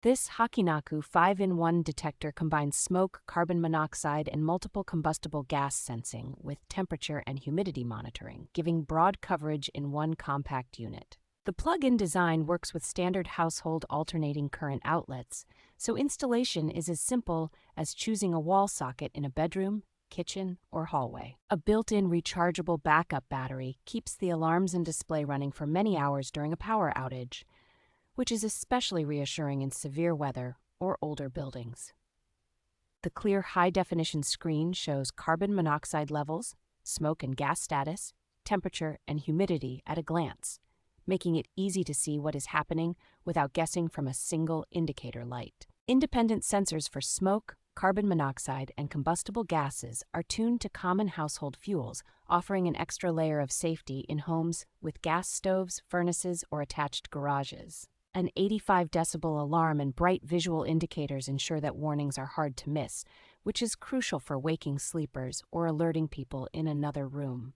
This HAKINAKU 5-in-1 detector combines smoke, carbon monoxide, and multiple combustible gas sensing with temperature and humidity monitoring, giving broad coverage in one compact unit. The plug-in design works with standard household alternating current outlets, so installation is as simple as choosing a wall socket in a bedroom, kitchen, or hallway. A built-in rechargeable backup battery keeps the alarms and display running for many hours during a power outage, which is especially reassuring in severe weather or older buildings. The clear high-definition screen shows carbon monoxide levels, smoke and gas status, temperature, and humidity at a glance, making it easy to see what is happening without guessing from a single indicator light. Independent sensors for smoke, carbon monoxide, and combustible gases are tuned to common household fuels, offering an extra layer of safety in homes with gas stoves, furnaces, or attached garages. An 85 decibel alarm and bright visual indicators ensure that warnings are hard to miss, which is crucial for waking sleepers or alerting people in another room.